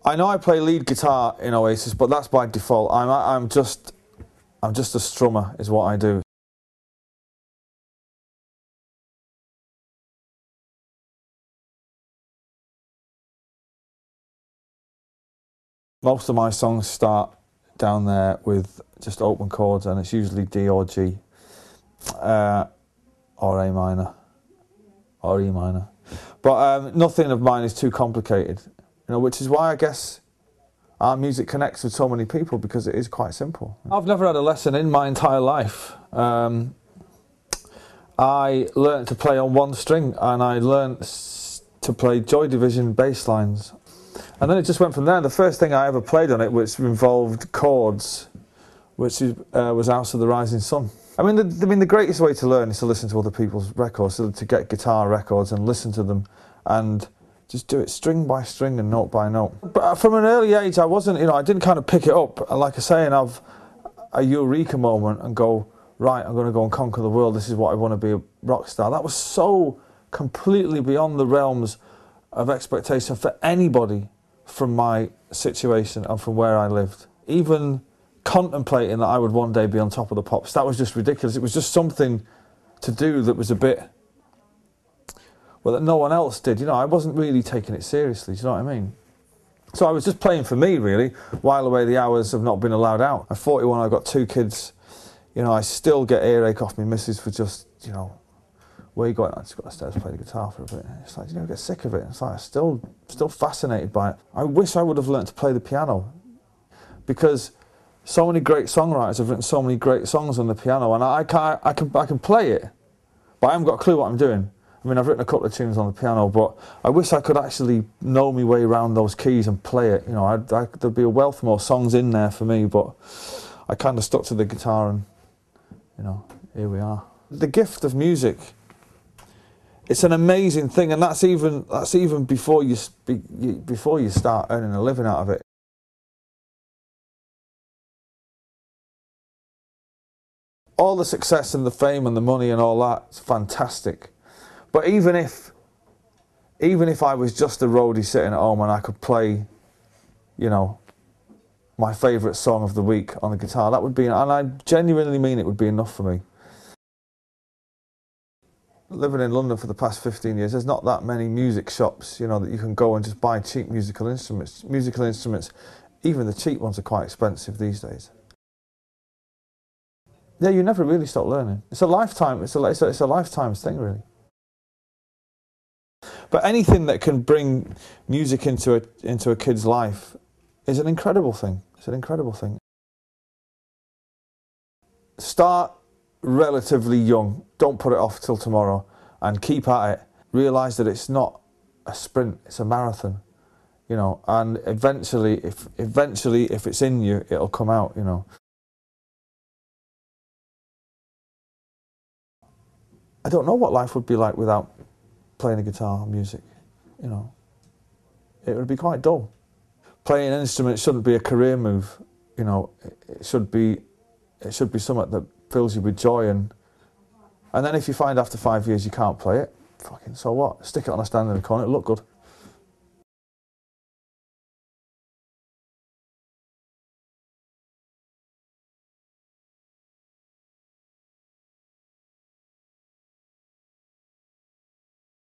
I know I play lead guitar in Oasis, but that's by default. I'm just a strummer, is what I do. Most of my songs start down there with just open chords, and it's usually D or G, or A minor, or E minor. But nothing of mine is too complicated, which is why I guess our music connects with so many people, because it is quite simple. I've never had a lesson in my entire life. I learnt to play on one string, and I learnt to play Joy Division bass lines. And then it just went from there. The first thing I ever played on it, which involved chords, which was House of the Rising Sun. I mean, the greatest way to learn is to listen to other people's records, so to get guitar records and listen to them, and just do it string by string and note by note. But from an early age, I wasn't, I didn't kind of pick it up, like I say, and have a eureka moment and go, right, I'm going to go and conquer the world. This is what I want to be, a rock star. That was so completely beyond the realms of expectation for anybody from my situation and from where I lived. Even contemplating that I would one day be on Top of the Pops, that was just ridiculous. It was just something to do that was a bit, well, that no one else did. I wasn't really taking it seriously, do you know what I mean? So I was just playing for me, really, while away the hours of not being allowed out. I'm 41, I've got 2 kids. I still get earache off my missus for just, where you going? I just got upstairs to play the guitar for a bit. It's like, I get sick of it. It's like, I'm still fascinated by it. I wish I would have learnt to play the piano, because so many great songwriters have written so many great songs on the piano, and I can play it, but I haven't got a clue what I'm doing. I mean, I've written a couple of tunes on the piano, but I wish I could actually know my way around those keys and play it. There'd be a wealth more songs in there for me, but I kind of stuck to the guitar, and here we are. The gift of music, it's an amazing thing, and that's even before you start earning a living out of it. All the success and the fame and the money and all that's fantastic. But even if I was just a roadie sitting at home and I could play, my favourite song of the week on the guitar, that would be, and I genuinely mean it, would be enough for me. Living in London for the past 15 years, there's not that many music shops, that you can go and just buy cheap musical instruments. Musical instruments, even the cheap ones, are quite expensive these days. Yeah, you never really stop learning. It's a lifetime. It's a lifetime thing, really. But anything that can bring music into a kid's life is an incredible thing. It's an incredible thing. Start relatively young. Don't put it off till tomorrow, and keep at it. Realise that it's not a sprint; it's a marathon. And eventually, if it's in you, it'll come out. I don't know what life would be like without playing the guitar and music. It would be quite dull. Playing an instrument shouldn't be a career move. It should be something that fills you with joy, and then if you find after 5 years you can't play it, fucking so what? Stick it on a stand in the corner, it'll look good.